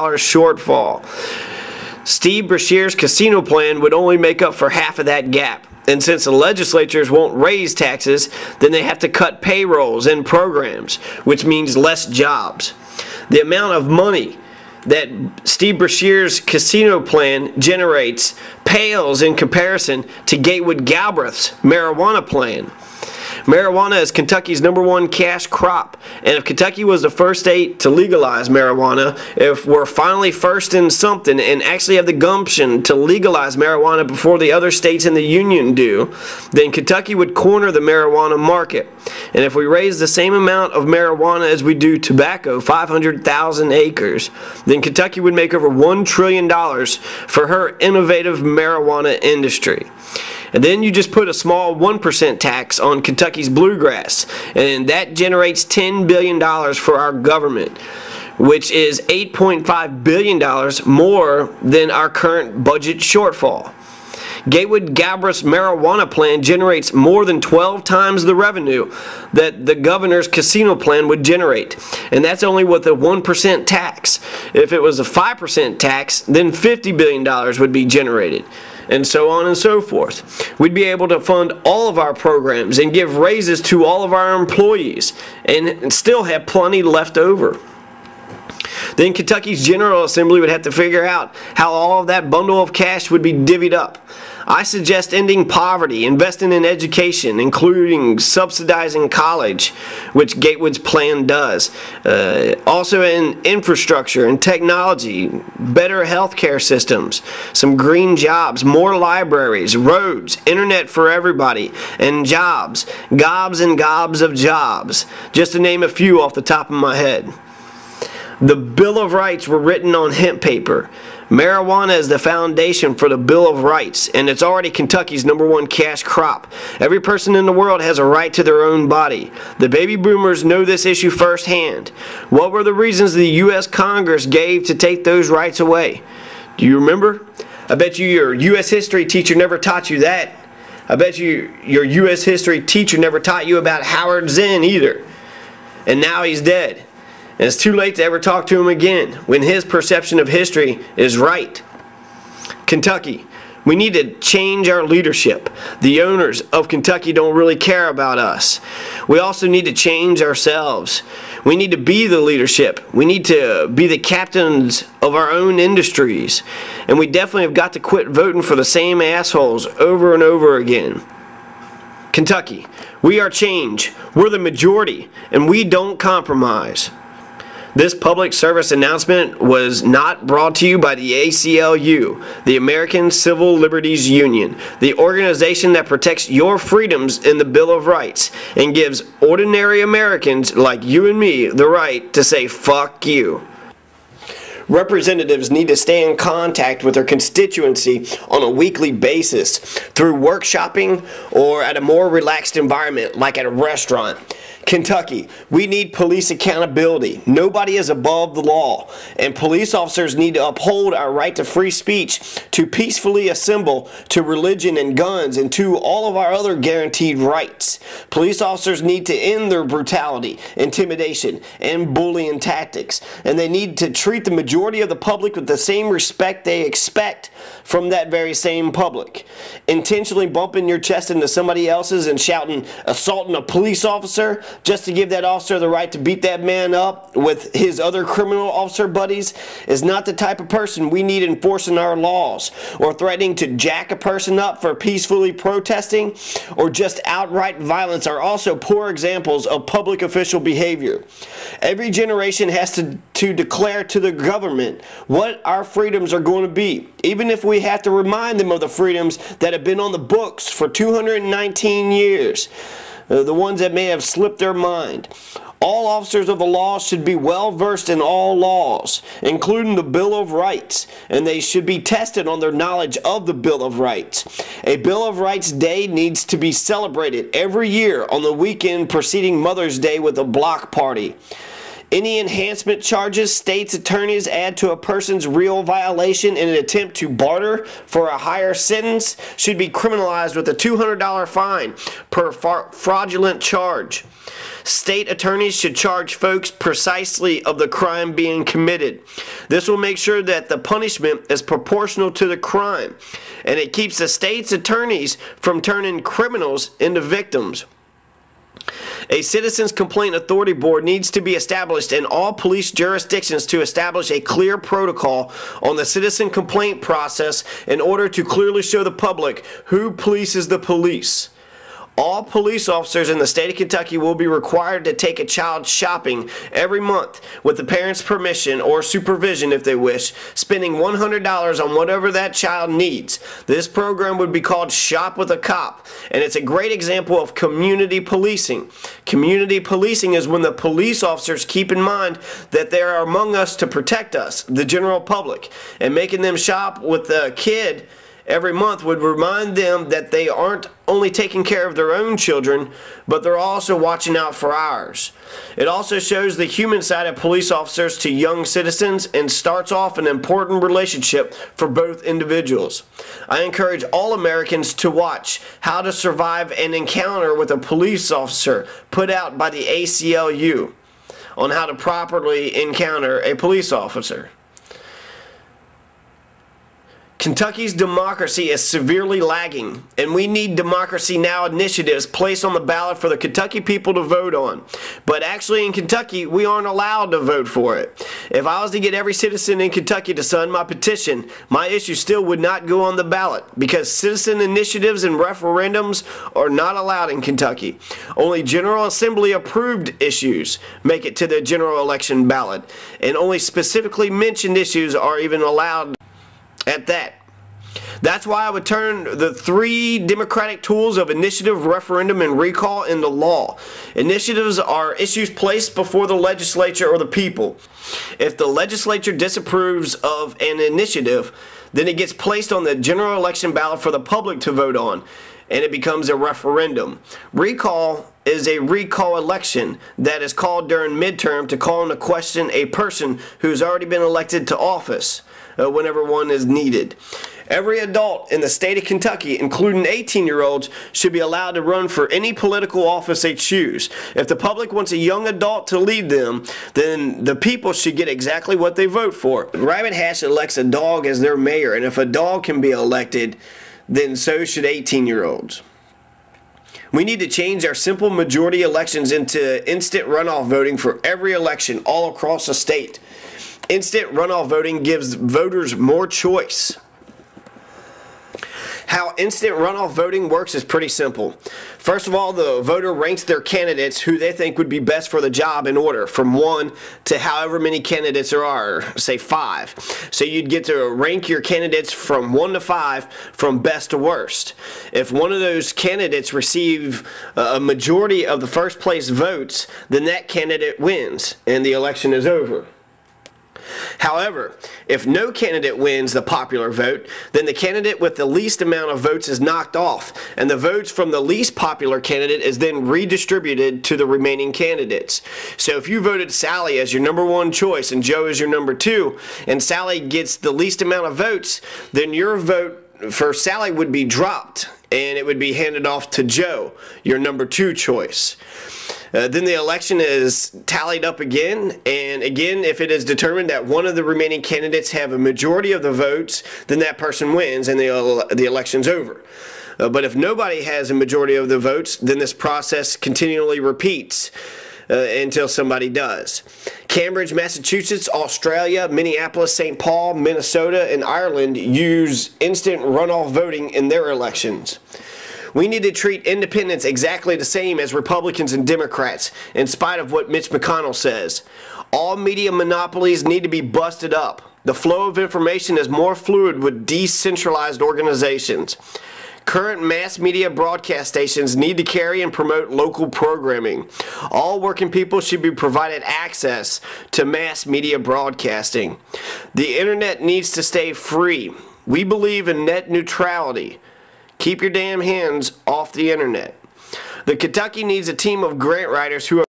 shortfall. Steve Breshears' casino plan would only make up for half of that gap. And since the legislatures won't raise taxes, then they have to cut payrolls and programs, which means less jobs. The amount of money that Steve Breshears' casino plan generates pales in comparison to Gatewood Galbraith's marijuana plan. Marijuana is Kentucky's #1 cash crop, and if Kentucky was the first state to legalize marijuana, if we're finally first in something and actually have the gumption to legalize marijuana before the other states in the union do, then Kentucky would corner the marijuana market. And if we raise the same amount of marijuana as we do tobacco, 500,000 acres, then Kentucky would make over $1 trillion for her innovative marijuana industry. And then you just put a small 1% tax on Kentucky's bluegrass, and that generates $10 billion for our government, which is $8.5 billion more than our current budget shortfall. Gatewood Galbraith's marijuana plan generates more than 12 times the revenue that the governor's casino plan would generate. And that's only with a 1% tax. If it was a 5% tax, then $50 billion would be generated. And so on and so forth. We'd be able to fund all of our programs and give raises to all of our employees and still have plenty left over. Then Kentucky's General Assembly would have to figure out how all of that bundle of cash would be divvied up. I suggest ending poverty, investing in education, including subsidizing college, which Gatewood's plan does. Also in infrastructure and technology, better healthcare systems, some green jobs, more libraries, roads, internet for everybody, and jobs. Gobs and gobs of jobs, just to name a few off the top of my head. The Bill of Rights were written on hemp paper. Marijuana is the foundation for the Bill of Rights, and it's already Kentucky's #1 cash crop. Every person in the world has a right to their own body. The baby boomers know this issue firsthand. What were the reasons the U.S. Congress gave to take those rights away? Do you remember? I bet you your U.S. history teacher never taught you that. I bet you your U.S. history teacher never taught you about Howard Zinn either. And now he's dead. And it's too late to ever talk to him again when his perception of history is right. Kentucky, we need to change our leadership. The owners of Kentucky don't really care about us. We also need to change ourselves. We need to be the leadership. We need to be the captains of our own industries. And we definitely have got to quit voting for the same assholes over and over again. Kentucky, we are change. We're the majority, and we don't compromise. This public service announcement was not brought to you by the ACLU, the American Civil Liberties Union, the organization that protects your freedoms in the Bill of Rights and gives ordinary Americans like you and me the right to say fuck you. Representatives need to stay in contact with their constituency on a weekly basis through workshopping or at a more relaxed environment like at a restaurant. Kentucky, we need police accountability. Nobody is above the law, and police officers need to uphold our right to free speech, to peacefully assemble, to religion and guns, and to all of our other guaranteed rights. Police officers need to end their brutality, intimidation, and bullying tactics, and they need to treat the majority of the public with the same respect they expect from that very same public. Intentionally bumping your chest into somebody else's and shouting, assaulting a police officer, just to give that officer the right to beat that man up with his other criminal officer buddies is not the type of person we need enforcing our laws, or threatening to jack a person up for peacefully protesting, or just outright violence are also poor examples of public official behavior. Every generation has to declare to the government what our freedoms are going to be, even if we have to remind them of the freedoms that have been on the books for 219 years. The ones that may have slipped their mind. All officers of the law should be well versed in all laws, including the Bill of Rights, and they should be tested on their knowledge of the Bill of Rights. A Bill of Rights Day needs to be celebrated every year on the weekend preceding Mother's Day with a block party. Any enhancement charges state's attorneys add to a person's real violation in an attempt to barter for a higher sentence should be criminalized with a $200 fine per fraudulent charge. State attorneys should charge folks precisely of the crime being committed. This will make sure that the punishment is proportional to the crime, and it keeps the state's attorneys from turning criminals into victims. A Citizens Complaint Authority Board needs to be established in all police jurisdictions to establish a clear protocol on the citizen complaint process in order to clearly show the public who polices the police. All police officers in the state of Kentucky will be required to take a child shopping every month with the parent's permission or supervision if they wish, spending $100 on whatever that child needs. This program would be called Shop with a Cop, and it's a great example of community policing. Community policing is when the police officers keep in mind that they are among us to protect us, the general public, and making them shop with the kid every month would remind them that they aren't only taking care of their own children, but they're also watching out for ours. It also shows the human side of police officers to young citizens and starts off an important relationship for both individuals. I encourage all Americans to watch How to Survive an Encounter with a Police Officer, put out by the ACLU, on how to properly encounter a police officer. Kentucky's democracy is severely lagging, and we need Democracy Now! Initiatives placed on the ballot for the Kentucky people to vote on. But actually in Kentucky, we aren't allowed to vote for it. If I was to get every citizen in Kentucky to sign my petition, my issue still would not go on the ballot, because citizen initiatives and referendums are not allowed in Kentucky. Only General Assembly approved issues make it to the general election ballot, and only specifically mentioned issues are even allowed at that. That's why I would turn the three democratic tools of initiative, referendum, and recall into law. Initiatives are issues placed before the legislature or the people. If the legislature disapproves of an initiative, then it gets placed on the general election ballot for the public to vote on, and it becomes a referendum. Recall is a recall election that is called during midterm to call into question a person who's already been elected to office whenever one is needed. Every adult in the state of Kentucky, including 18-year-olds, should be allowed to run for any political office they choose. If the public wants a young adult to lead them, then the people should get exactly what they vote for. Rabbit Hash elects a dog as their mayor, and if a dog can be elected, then so should 18-year-olds. We need to change our simple majority elections into instant runoff voting for every election all across the state. Instant runoff voting gives voters more choice. How instant runoff voting works is pretty simple. First of all, the voter ranks their candidates who they think would be best for the job in order, from 1 to however many candidates there are, say 5. So you'd get to rank your candidates from 1 to 5 from best to worst. If one of those candidates receive a majority of the first place votes, then that candidate wins and the election is over. However, if no candidate wins the popular vote, then the candidate with the least amount of votes is knocked off, and the votes from the least popular candidate is then redistributed to the remaining candidates. So if you voted Sally as your number 1 choice and Joe as your number 2, and Sally gets the least amount of votes, then your vote for Sally would be dropped, and it would be handed off to Joe, your number 2 choice. Then the election is tallied up again, and again, if it is determined that one of the remaining candidates have a majority of the votes, then that person wins and the election's over. But if nobody has a majority of the votes, then this process continually repeats until somebody does. Cambridge, Massachusetts, Australia, Minneapolis, St. Paul, Minnesota, and Ireland use instant runoff voting in their elections. We need to treat independents exactly the same as Republicans and Democrats, in spite of what Mitch McConnell says. All media monopolies need to be busted up. The flow of information is more fluid with decentralized organizations. Current mass media broadcast stations need to carry and promote local programming. All working people should be provided access to mass media broadcasting. The internet needs to stay free. We believe in net neutrality. Keep your damn hands off the internet. The Kentucky needs a team of grant writers who are